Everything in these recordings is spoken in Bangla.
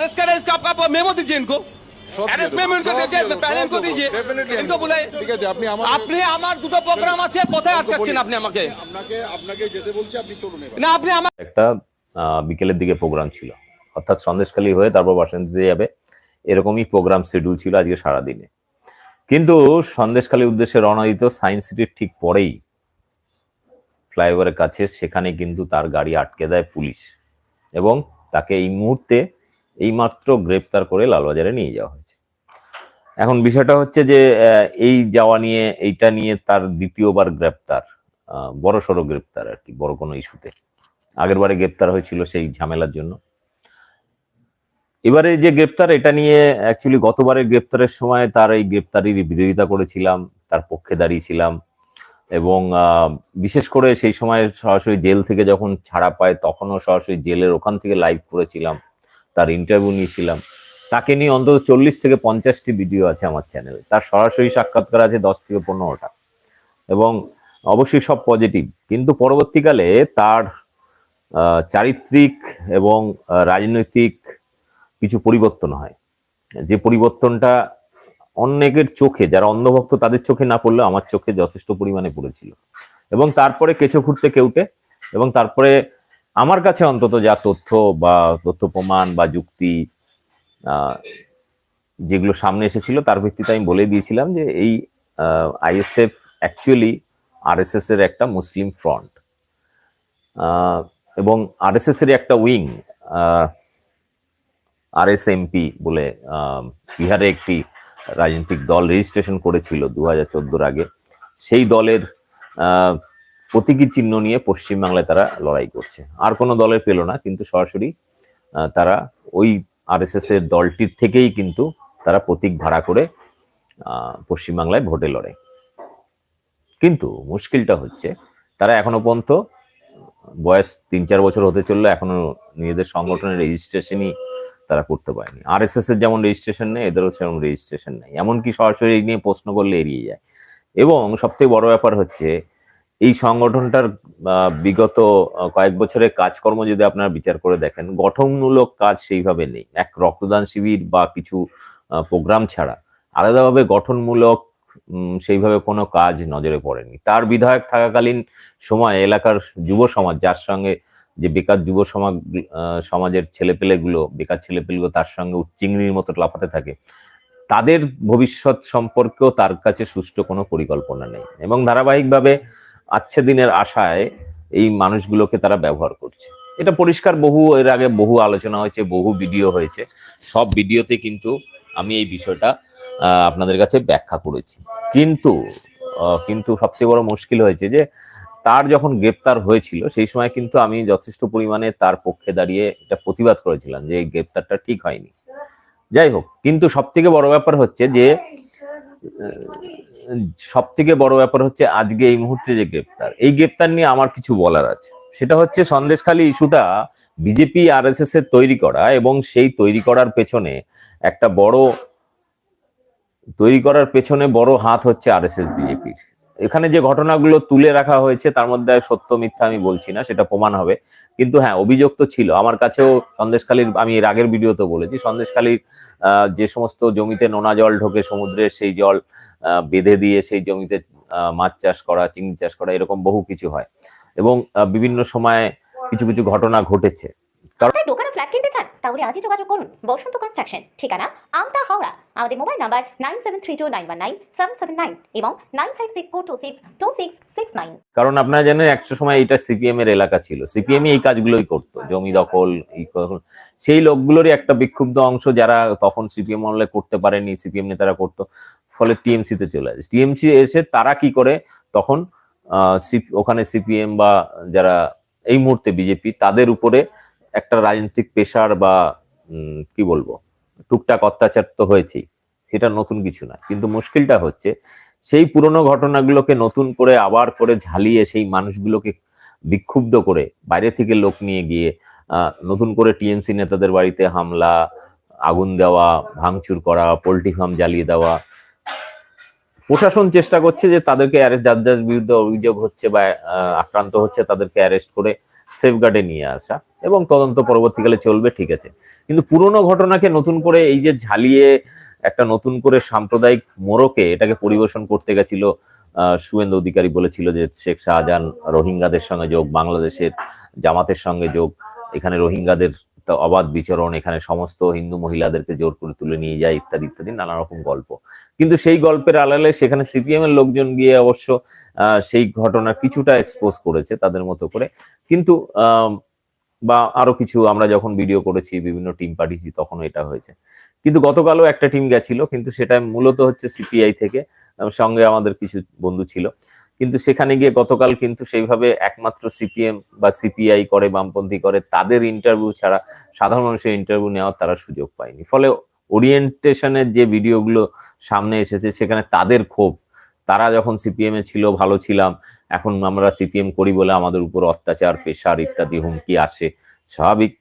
अरेस्ट करें इसका आपका मेमो दीजिए इनको अरेस्ट मेमो इनको दीजिए पहले इनको दीजिए इनको बुलाए ঠিক আছে আপনি আমার দুটো প্রোগ্রাম আছে কোথায় আটকাচ্ছেন আপনি আমাকে আপনাকে যেতে বলছি আপনি চলুন এবার না আপনি আমার একটা বিকেলের দিকে প্রোগ্রাম ছিল, অর্থাৎ সন্দেশখালী হয়ে তারপর বাসন্তীতে যাবে, এরকমই প্রোগ্রাম শিডিউল ছিল আজকে সারাদিনে। কিন্তু সন্দেশখালীর উদ্দেশ্যে রওনা দিত সায়েন্স সিটির ঠিক পরেই ফ্লাইওভারের কাছে, সেখানে কিন্তু তার গাড়ি আটকে দেয় পুলিশ এবং তাকে এই মুহূর্তে এইমাত্র গ্রেপ্তার করে লালবাজারে নিয়ে যাওয়া হয়েছে। এখন বিষয়টা হচ্ছে যে এই যাওয়া নিয়ে, এইটা নিয়ে তার দ্বিতীয়বার গ্রেপ্তার, বড়সড় গ্রেপ্তার আর কি, বড় কোনো ইস্যুতে। আগের বারে গ্রেপ্তার হয়েছিল সেই ঝামেলার জন্য। এবারে যে গ্রেপ্তার, এটা নিয়ে অ্যাকচুয়ালি গতবারের গ্রেপ্তারের সময় তার এই গ্রেপ্তারির বিরোধিতা করেছিলাম, তার পক্ষে দাঁড়িয়েছিলাম এবং বিশেষ করে সেই সময় সরাসরি জেল থেকে যখন ছাড়া পায় তখনও সরাসরি জেলের ওখান থেকে লাইভ করেছিলাম, তার ইন্টারভিউ নিয়েছিলাম। তাকে নিয়ে অন্তত 40 থেকে 50টি ভিডিও আছে আমার চ্যানেলে, তার সরাসরি সাক্ষাৎকার আছে 10 থেকে 15টা এবং অবশ্যই সব পজিটিভ। কিন্তু পরবর্তীকালে তার চারিত্রিক এবং রাজনৈতিক কিছু পরিবর্তন হয়, যে পরিবর্তনটা অনেকের চোখে, যারা অন্ধভক্ত তাদের চোখে না পড়লেও আমার চোখে যথেষ্ট পরিমাণে পড়েছিল। এবং তারপরে কেঁচো খুঁড়তে কেউটে এবং তারপরে আমার কাছে অন্তত যা তথ্য বা তথ্য প্রমাণ বা যুক্তি যেগুলো সামনে এসেছিল তার ভিত্তিতে আমি বলে দিয়েছিলাম যে এই আইএসএফ অ্যাকচুয়ালি আরএসএস এর একটা মুসলিম ফ্রন্ট এবং আরএসএস এর একটা উইং, আরএসএমপি বলে বিহারে একটি রাজনৈতিক দল রেজিস্ট্রেশন করেছিল 2014-র আগে। সেই দলের প্রতীকী চিহ্ন নিয়ে পশ্চিমবাংলায় তারা লড়াই করছে, আর কোনো দলের পেল না, কিন্তু সরাসরি তারা ওই আরএসএস এর দলটির থেকেই কিন্তু তারা প্রতীক ভাড়া করে পশ্চিমবাংলায় ভোটে লড়ে। কিন্তু মুশকিলটা হচ্ছে তারা এখনো পর্যন্ত, বয়স 3-4 বছর হতে চললো, এখনো নিজেদের সংগঠনের রেজিস্ট্রেশনই তারা করতে পারেনি। আরএসএস এর যেমন রেজিস্ট্রেশন নেই, এদেরও সেরকম রেজিস্ট্রেশন নেই, এমনকি সরাসরি এই নিয়ে প্রশ্ন করলে এড়িয়ে যায়। এবং সবথেকে বড় ব্যাপার হচ্ছে এই সংগঠনটার বিগত কয়েক বছরের কাজকর্ম যদি আপনারা বিচার করে দেখেন, গঠনমূলক কাজ সেইভাবে নেই। এক রক্তদান শিবির বা কিছু প্রোগ্রাম ছাড়া আলাদাভাবে গঠনমূলক সেইভাবে কোনো কাজ নজরে পড়েনি। তার বিধায়ক থাকাকালীন সময় এলাকার যুব সমাজ, যার সঙ্গে যে বেকার যুব সমাজের ছেলেপেলেগুলো, বেকার ছেলেপেলেগুলো তার সঙ্গে চিংড়ির মতো লাফাতে থাকে, তাদের ভবিষ্যৎ সম্পর্কেও তার কাছে সুষ্ঠু কোনো পরিকল্পনা নেই এবং ধারাবাহিকভাবে আচ্ছে দিনের আশায় এই মানুষগুলোকে তারা ব্যবহার করছে। এটা পরিষ্কার, এর আগে বহু আলোচনা হয়েছে, বহু ভিডিও হয়েছে, সব ভিডিওতে কিন্তু আমি এই বিষয়টা আপনাদের কাছে ব্যাখ্যা করেছি। কিন্তু সবচেয়ে বড় মুশকিল হয়েছে যে তার যখন গ্রেপ্তার হয়েছিল সেই সময় কিন্তু আমি যথেষ্ট পরিমাণে তার পক্ষে দাঁড়িয়ে এটা প্রতিবাদ করেছিলাম যে এই গ্রেপ্তারটা ঠিক হয়নি। যাই হোক, কিন্তু সব থেকে বড় ব্যাপার হচ্ছে আজকে এই মুহূর্তে যে গ্রেপ্তার, এই গ্রেপ্তার নিয়ে আমার কিছু বলার আছে। সেটা হচ্ছে সন্দেশখালী ইস্যুটা বিজেপি আরএসএস এর তৈরি করা এবং সেই তৈরি করার পেছনে বড় হাত হচ্ছে আরএসএস বিজেপির। এখানে যে ঘটনাগুলো তুলে রাখা হয়েছে তার মধ্যে সত্য মিথ্যা আমি বলছি না, সেটা প্রমাণ হবে। কিন্তু হ্যাঁ, অভিযোগ তো ছিল আমার কাছেও সন্দেশখালীর, আমি এর আগের ভিডিওতে বলেছি, সন্দেশখালীর যে সমস্ত জমিতে নোনা জল ঢোকে সমুদ্রের, সেই জল বেঁধে দিয়ে সেই জমিতে মাছ চাষ করা, চিংড়ি চাষ করা, এরকম বহু কিছু হয় এবং বিভিন্ন সময় কিছু কিছু ঘটনা ঘটেছে। আপনার দোকানে ফ্ল্যাট কিনতে চান? তাহলে আজই যোগাযোগ করুন বসন্ত কনস্ট্রাকশন, ঠিকানা আমতা, হাওড়া। আমাদের মোবাইল নাম্বার 9732919779 এবং 9564262669। কারণ আপনারা জানেন একটা সময় এটা সিপিএম এর এলাকা ছিল, সিপিএমই এই কাজগুলোই করতো, জমি দখল, সেই লোকগুলোরই একটা বিক্ষুব্ধ অংশ যারা তখন সিপিএম আমলে করতে পারেনি, সিপিএম নেতারা করতো, ফলে টিএমসি তে চলে আসে। টিএমসি এসে তারা কি করে তখন ওখানে সিপিএম বা যারা এই মুহূর্তে বিজেপি, তাদের উপরে একটা রাজনৈতিক পেশার বা কি বলবো টুকটাক অত্যাচার তো হয়েছেই, সেটা নতুন কিছু না। কিন্তু মুশকিলটা হচ্ছে সেই পুরনো ঘটনাগুলোকে নতুন করে আবার করে ঝালিয়ে সেই মানুষগুলোকে বিক্ষুব্ধ করে বাইরে থেকে লোক নিয়ে গিয়ে নতুন করে টিএমসি নেতাদের বাড়িতে হামলা, আগুন দেওয়া, ভাঙচুর করা, পোল্ট্রি ফার্ম জ্বালিয়ে দেওয়া। প্রশাসন চেষ্টা করছে যে তাদেরকে অ্যারেস্ট, যার যার বিরুদ্ধে অভিযোগ হচ্ছে বা আক্রান্ত হচ্ছে তাদেরকে অ্যারেস্ট করে সেফগার্ডে নিয়ে আসা এবং তদন্ত পরবর্তীকালে চলবে, ঠিক আছে। কিন্তু পুরনো ঘটনাকে নতুন করে এই যে ঝালিয়ে একটা নতুন করে সাম্প্রদায়িক মোড়কে এটাকে পরিবেশন করতে গেছিল, শুভেন্দু অধিকারী বলেছিল যে শেখ শাহজাহান রোহিঙ্গাদের সঙ্গে যোগ, বাংলাদেশের জামাতের সঙ্গে যোগ, এখানে রোহিঙ্গাদের অবাধ বিচরণ, এখানে সমস্ত হিন্দু মহিলাদেরকে জোর করে তুলে নিয়ে যায়, ইত্যাদি ইত্যাদি নানা রকম গল্প। কিন্তু সেই গল্পের আড়ালে সেখানে সিপিএম এর লোকজন গিয়ে অবশ্য সেই ঘটনা কিছুটা এক্সপোজ করেছে তাদের মতো করে, কিন্তু বা আরো কিছু আমরা যখন ভিডিও করেছি, বিভিন্ন টিম পাঠিয়েছি, তখন এটা হয়েছে। কিন্তু গতকালও একটা টিম গেছিল, কিন্তু সেটা মূলত হচ্ছে সিপিআই থেকে, সঙ্গে আমাদের কিছু বন্ধু ছিল। কিন্তু সেখানে গিয়ে গতকাল কিন্তু সেইভাবে একমাত্র সিপিএম বা সিপিআই করে, বামপন্থী করে, তাদের ইন্টারভিউ ছাড়া সাধারণ মানুষের ইন্টারভিউ নেওয়ার তারা সুযোগ পায়নি। ফলে ওরিয়েন্টেশনের যে ভিডিওগুলো সামনে এসেছে সেখানে তাদের ক্ষোভ, তারা যখন সিপিএম এ ছিল ভালো ছিলাম, এখন আমরা সিপিএম করি বলে আমাদের উপর অত্যাচার, পেশার ইত্যাদি হুমকি আসে। স্বাভাবিক,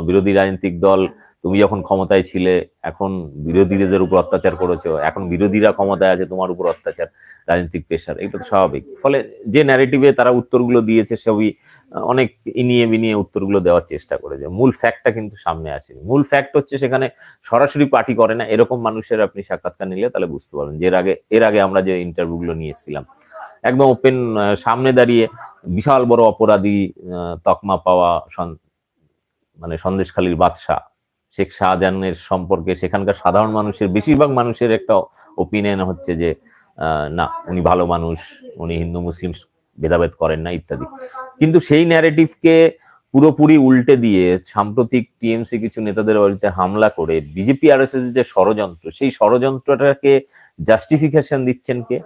বিরোধী রাজনৈতিক দল, তুমি যখন ক্ষমতায় ছিলে এখন বিরোধীদের উপর অত্যাচার করেছো, এখন বিরোধীরা ক্ষমতায় আছে তোমার উপর অত্যাচার, রাজনৈতিক পেশার, এটা তো স্বাভাবিক। ফলে যে ন্যারেটিভে তারা উত্তরগুলো দিয়েছে সবই অনেক ইনিয়ে বিনিয়ে উত্তরগুলো দেওয়ার চেষ্টা করেছে, মূল ফ্যাক্টটা কিন্তু সামনে আসেনি। মূল ফ্যাক্ট হচ্ছে সেখানে সরাসরি পার্টি করে না, এরকম মানুষের আপনি সাক্ষাৎকার নিলে তাহলে বুঝতে পারবেন। যে এর আগে আমরা যে ইন্টারভিউগুলো নিয়েছিলাম একদম ওপেন, সামনে দাঁড়িয়ে বিশাল বড় অপরাধী তকমা পাওয়া মানে সন্দেশখালীর বাদশা শেখ শাহজাহানের সম্পর্কে সেখানকার সাধারণ মানুষের, বেশিরভাগ মানুষের একটা ওপিনিয়ন হচ্ছে যে না, উনি ভালো মানুষ, উনি হিন্দু মুসলিম ভেদাভেদ করেন না ইত্যাদি। কিন্তু সেই ন্যারেটিভকে পুরোপুরি উল্টে দিয়ে সাম্প্রতিক টিএমসি কিছু নেতাদের বাড়িতে হামলা করে বিজেপি আরএসএস যে ষড়যন্ত্র, সেই ষড়যন্ত্রটাকে জাস্টিফিকেশন দিচ্ছেন কে?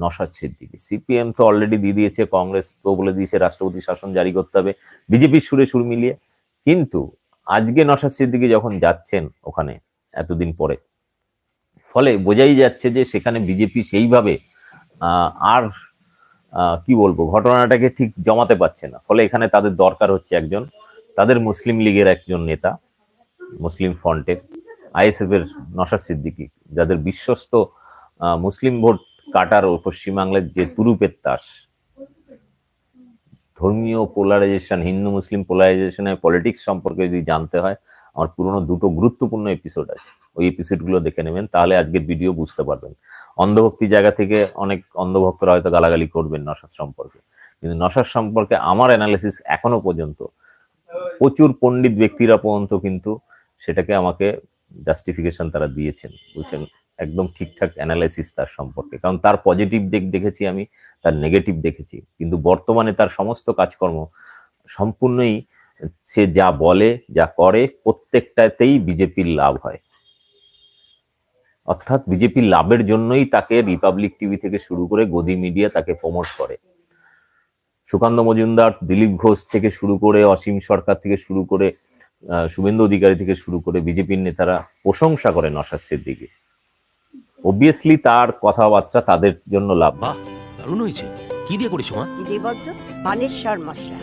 নওশাদ সিদ্দিকী। সিপিএম তো অলরেডি দিয়ে দিয়েছে, কংগ্রেস তো বলে দিয়েছে রাষ্ট্রপতি শাসন জারি করতে হবে, বিজেপির সুরে সুর মিলিয়ে। কিন্তু আজকে নওশাদ সিদ্দিকী যখন যাচ্ছেন ওখানে এতদিন পরে, ফলে বোঝাই যাচ্ছে যে সেখানে বিজেপি সেইভাবে আর কি বলবো, ঘটনাটাকে ঠিক জমাতে পারছে না। ফলে এখানে তাদের দরকার হচ্ছে একজন, তাদের মুসলিম লীগের একজন নেতা, মুসলিম ফ্রন্টের আইএসএফ এর নওশাদ সিদ্দিকী, যাদের বিশ্বস্ত মুসলিম ভোট কাটার ও পশ্চিমবাংলার যে তুরুপের তাস, ধর্মীয় পোলারাইজেশন, হিন্দু মুসলিম পোলারাইজেশনের পলিটিক্স সম্পর্কে যদি জানতে হয়, আমার পুরনো দুটো গুরুত্বপূর্ণ এপিসোড আছে, ওই এপিসোডগুলো দেখে নেবেন, তাহলে আজকের ভিডিও বুঝতে পারবেন। অন্ধভক্তি জায়গা থেকে অনেক অন্ধভক্তরা হয়তো গালাগালি করবেন নওশাদ সম্পর্কে, কিন্তু নওশাদ সম্পর্কে আমার অ্যানালিসিস এখনো পর্যন্ত প্রচুর পণ্ডিত ব্যক্তিরা পর্যন্ত কিন্তু সেটাকে আমাকে জাস্টিফিকেশন তারা দিয়েছেন, বলছেন একদম ঠিকঠাক অ্যানালাইসিস তার সম্পর্কে। কারণ তার পজিটিভ দিক দেখেছি আমি, তার নেগেটিভ দেখেছি, কিন্তু বর্তমানে তার সমস্ত কাজকর্ম সম্পূর্ণই, সে যা বলে যা করে প্রত্যেকটাতেই বিজেপির লাভ হয়। অর্থাৎ বিজেপির লাভের জন্যই তাকে রিপাবলিক টিভি থেকে শুরু করে গদি মিডিয়া তাকে প্রমোট করে। সুকান্ত মজুমদার, দিলীপ ঘোষ থেকে শুরু করে, অসীম সরকার থেকে শুরু করে, শুভেন্দু অধিকারী থেকে শুরু করে বিজেপির নেতারা প্রশংসা করে নওশাদ সিদ্দিকী। অবভিয়াসলি তার কথাবার্তা তাদের জন্য লাভ। বাহ, দারুণ হয়েছে। কি দিয়ে করেছো মা? কি দিয়ে বলতো? বানেশ্বর মশলা।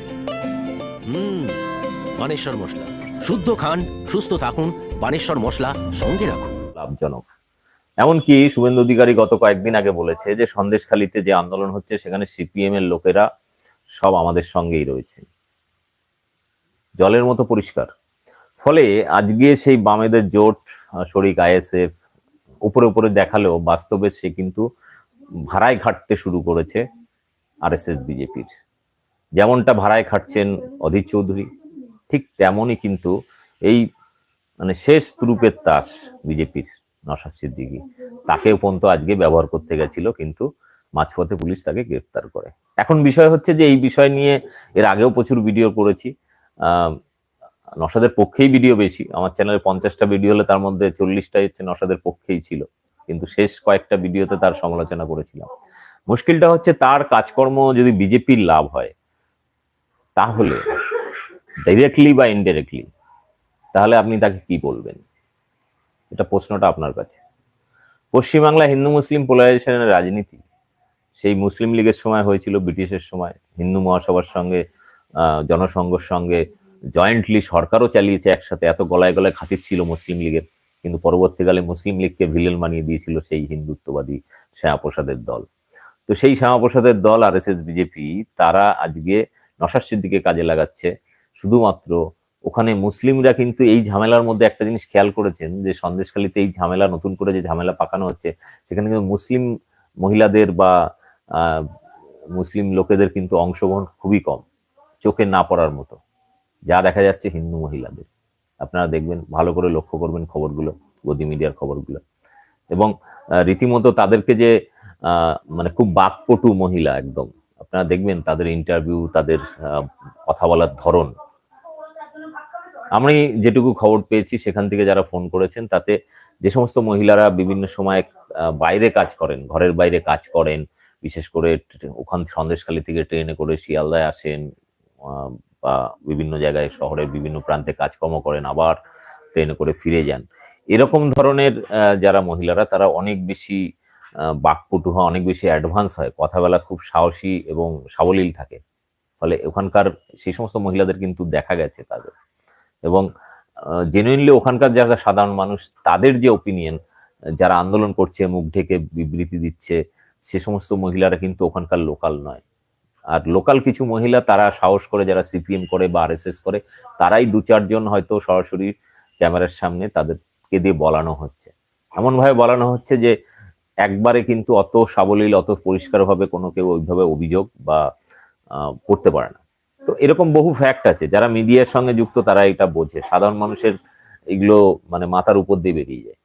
বানেশ্বর মশলা। শুদ্ধ খান, সুস্থ থাকুন, বানেশ্বর মশলা সঙ্গে রাখুন। লাভজনক। এমনকি শুভেন্দু অধিকারী গত কয়েকদিন আগে বলেছে যে সন্দেশখালীতে যে আন্দোলন হচ্ছে সেখানে সিপিএম এর লোকেরা সব আমাদের সঙ্গেই রয়েছে, জলের মতো পরিষ্কার। ফলে আজকে সেই বামেদের জোট শরিক আইএসএফ উপরে উপরে দেখালেও বাস্তবে সে কিন্তু ভাড়ায় খাটতে শুরু করেছে আরএসএস বিজেপির। যেমনটা ভাড়ায় খাটছেন অধীর চৌধুরী, ঠিক তেমনই কিন্তু এই মানে শেষ তুরুপের তাস বিজেপির নওশাদ সিদ্দিকী, তাকেও পর্যন্ত আজকে ব্যবহার করতে গেছিল, কিন্তু মাঝপথে পুলিশ তাকে গ্রেফতার করে। এখন বিষয় হচ্ছে যে এই বিষয় নিয়ে এর আগেও প্রচুর ভিডিও করেছি, নওশাদের পক্ষেই ভিডিও বেশি, আমার চ্যানেলে 50টা ভিডিও হলে তার মধ্যে 40টাই হচ্ছে নওশাদের পক্ষেই ছিল, কিন্তু শেষ কয়েকটা ভিডিওতে তার সমালোচনা করেছিলাম। মুশকিলটা হচ্ছে তার কাজকর্ম যদি বিজেপির লাভ হয় তাহলে ডাইরেক্টলি বা ইনডাইরেক্টলি, তাহলে আপনি তাকে কি বলবেন? এটা প্রশ্নটা আপনার কাছে। পশ্চিমবাংলা হিন্দু মুসলিম পোলারাইজেশনের রাজনীতি সেই মুসলিম লীগের সময় হয়েছিল, ব্রিটিশের সময় হিন্দু মহাসভার সঙ্গে জনসংঘের সঙ্গে জয়েন্টলি সরকারও চালিয়েছে একসাথে, এত গলায় গলায় খাতির ছিল মুসলিম লীগের, কিন্তু পরবর্তীকালে মুসলিম লীগকে ভিলেন বানিয়ে দিয়েছিল সেই হিন্দুত্ববাদী শ্যামাপ্রসাদের দল। তো সেই শ্যামাপ্রসাদের দল আরএসএস বিজেপি, তারা আজকে নওশাদ সিদ্দিকীকে কাজে লাগাচ্ছে শুধুমাত্র ওখানে মুসলিমরা কিন্তু এই ঝামেলার মধ্যে একটা জিনিস খেয়াল করেছেন যে সন্দেশখালীতে এই ঝামেলা নতুন করে যে ঝামেলা পাকানো হচ্ছে সেখানে কিন্তু মুসলিম মহিলাদের বা মুসলিম লোকেদের কিন্তু অংশগ্রহণ খুবই কম, চোখে না পড়ার মতো, যা দেখা যাচ্ছে হিন্দু মহিলাদের। আপনারা দেখবেন, ভালো করে লক্ষ্য করবেন খবরগুলো, গদি মিডিয়ার খবরগুলো, এবং রীতিমতো তাদেরকে যে মানে খুব বাকপটু মহিলা একদম, আপনারা দেখবেন তাদের ইন্টারভিউ, তাদের কথা বলার ধরন। আমি যেটুকু খবর পেয়েছি সেখান থেকে যারা ফোন করেছেন, তাতে যে সমস্ত মহিলারা বিভিন্ন সময় বাইরে কাজ করেন, ঘরের বাইরে কাজ করেন, বিশেষ করে ওখান সন্দেশখালী থেকে ট্রেনে করে শিয়ালদায় আসেন বা বিভিন্ন জায়গায় শহরের বিভিন্ন প্রান্তে কাজকর্ম করেন, আবার ট্রেনে করে ফিরে যান, এরকম ধরনের যারা মহিলারা তারা অনেক বেশি বাকপটু হয়, অনেক বেশি অ্যাডভান্স হয়, কথা বলা খুব সাহসী এবং সাবলীল থাকে। ফলে ওখানকার সেই সমস্ত মহিলাদের কিন্তু দেখা গেছে তাদের, এবং জেনুইনলি ওখানকার যারা সাধারণ মানুষ তাদের যে ওপিনিয়ন, যারা আন্দোলন করছে, মুখ ঢেকে বিবৃতি দিচ্ছে, সে সমস্ত মহিলারা কিন্তু ওখানকার লোকাল নয়। আর লোকাল কিছু মহিলা তারা সাহস করে, যারা সিপিএম করে বা আরএসএস করে, তারাই 2-4 জন হয়তো সরাসরি ক্যামেরার সামনে তাদেরকে দিয়ে বলানো হচ্ছে, এমন ভাবে বলানো হচ্ছে যে একবারে কিন্তু অত সাবলীল, অত পরিষ্কারভাবে কোনো কেউ ওইভাবে অভিযোগ বা করতে পারে না। তো এরকম বহু ফ্যাক্ট আছে, যারা মিডিয়ার সঙ্গে যুক্ত তারা এটা বোঝে, সাধারণ মানুষের এগুলো মানে মাথার উপর দিয়ে বেরিয়ে যায়।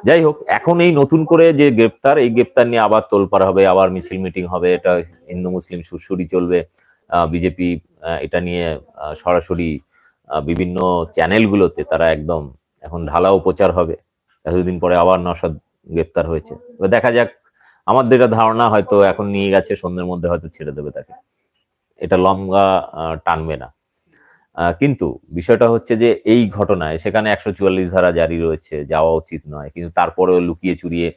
যাই হোক, এখন এই নতুন করে যে গ্রেপ্তার, এই গ্রেপ্তার নিয়ে আবার তোলপাড় হবে, আবার মিছিল মিটিং হবে, এটা হিন্দু মুসলিম সুরসুরি চলবে। বিজেপি এটা নিয়ে সরাসরি বিভিন্ন চ্যানেলগুলোতে তারা একদম এখন ঢালাও প্রচার হবে। এতদিন পরে আবার নওশাদ গ্রেপ্তার হয়েছে, এবার দেখা যাক। আমার যেটা ধারণা, হয়তো এখন নিয়ে গেছে, সন্ধ্যের মধ্যে হয়তো ছেড়ে দেবে তাকে, এটা লম্বা টানবে না। কিন্তু বিষয়টা হচ্ছে যে এই ঘটনায় সেখানে 144 ধারা জারি রয়েছে, যাওয়া উচিত নয়, কিন্তু তারপরেও লুকিয়ে চুরিয়ে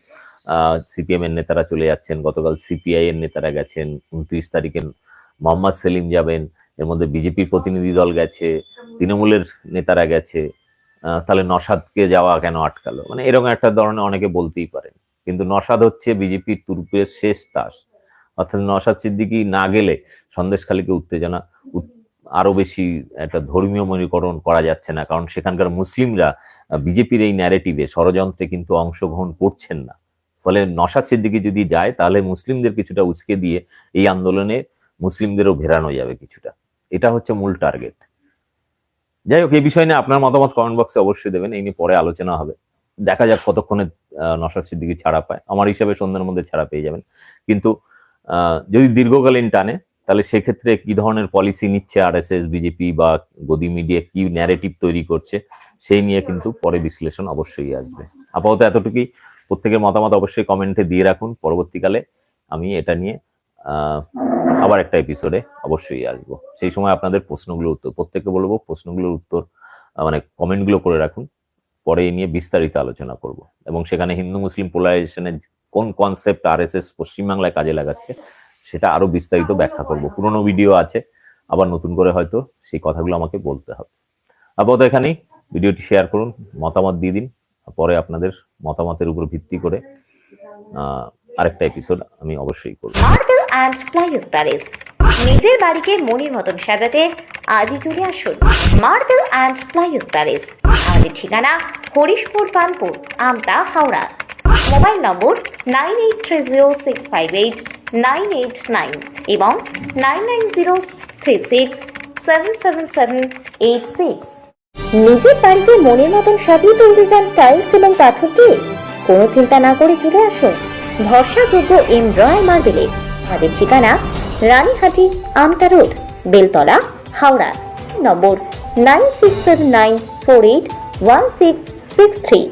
সিপিএম এর নেতারা চলে যাচ্ছেন। গতকাল সিপিআই এর নেতারা গেছেন, 29 তারিখে মোহাম্মদ সেলিম যাবেন, এর মধ্যে বিজেপির প্রতিনিধি দল গেছে, তৃণমূলের নেতারা গেছে, তাহলে নওশাদকে যাওয়া কেন আটকালো? মানে এরকম একটা ধরনের অনেকে বলতেই পারেন, কিন্তু নওশাদ হচ্ছে বিজেপির তুরুপের শেষ তাস। অর্থাৎ নওশাদ সিদ্দিকী না গেলে সন্দেশখালীকে উত্তেজনা আরো বেশি একটা ধর্মীয় মনীকরণ করা যাচ্ছে না, কারণ সেখানকার মুসলিমরা বিজেপির এই ন্যারেটিভে, ষড়যন্ত্রে কিন্তু অংশগ্রহণ করছেন না। ফলে নওশাদ সিদ্দিকী যদি যায় তাহলে মুসলিমদের কিছুটা উস্কে দিয়ে এই আন্দোলনে মুসলিমদেরও ভেরানো যাবে কিছুটা, এটা হচ্ছে মূল টার্গেট। যাই হোক, এই বিষয় নিয়ে আপনার মতামত কমেন্ট বক্সে অবশ্যই দেবেন, এই নিয়ে পরে আলোচনা হবে। দেখা যাক কতক্ষণে নওশাদ সিদ্দিকী ছাড়া পায়। আমার হিসাবে সন্ধ্যের মধ্যে ছাড়া পেয়ে যাবেন, কিন্তু যদি দীর্ঘকালীন টানে তাহলে সেক্ষেত্রে কি ধরনের পলিসি নিচ্ছে আরএসএস, বিজেপি বা গদি মিডিয়া, কি ন্যারেটিভ তৈরি করছে, সেই নিয়ে কিন্তু পরে বিশ্লেষণ অবশ্যই আসবে। আপাতত এতটুকুই। প্রত্যেকের মতামত অবশ্যই কমেন্টে দিয়ে রাখুন, পরবর্তীকালে আমি এটা নিয়ে আবার একটা এপিসোডে অবশ্যই আসবো। সেই সময় আপনাদের প্রশ্নগুলোর উত্তর, প্রত্যেককে বলবো প্রশ্নগুলোর উত্তর মানে কমেন্টগুলো করে রাখুন, পরে এই নিয়ে বিস্তারিত আলোচনা করব, এবং সেখানে হিন্দু মুসলিম পোলারাইজেশনের কোন কনসেপ্ট আরএসএস পশ্চিমবাংলায় কাজে লাগাচ্ছে সেটা আরো বিস্তারিত ব্যাখ্যা করব। পুরোনো ভিডিও আছে, আবার নতুন করে হয়তো সেই কথাগুলো আমাকে বলতে হবে। আপাতত এখানেই, ভিডিওটি শেয়ার করুন, মতামত দিয়ে দিন, পরে আপনাদের মতামতের উপর ভিত্তি করে আরেকটা এপিসোড আমি অবশ্যই করব। মার্বেল অ্যান্ড প্লাইউড প্যালেস, নিজের বাড়িকে মনের মতন সাজাতে আজই চলে আসুন মার্বেল অ্যান্ড প্লাইউড প্যালেস। আমাদের ঠিকানা হরিশপুর কানপুর, আমতা, হাওড়া। মোবাইল নম্বর 9830658989 এবং 9903677786। নিজের বাড়িকে মনের মতন সাজিয়ে তুলতে চান টাইলস এবং পাথর দিয়ে? কোনো চিন্তা না করে চলে আসুন ভরসাযোগ্য এম রয়্যাল মার্বেলে। আমাদের ঠিকানা রানীহাটি, আমতা রোড, বেলতলা, হাওড়া। নম্বর 9679481663।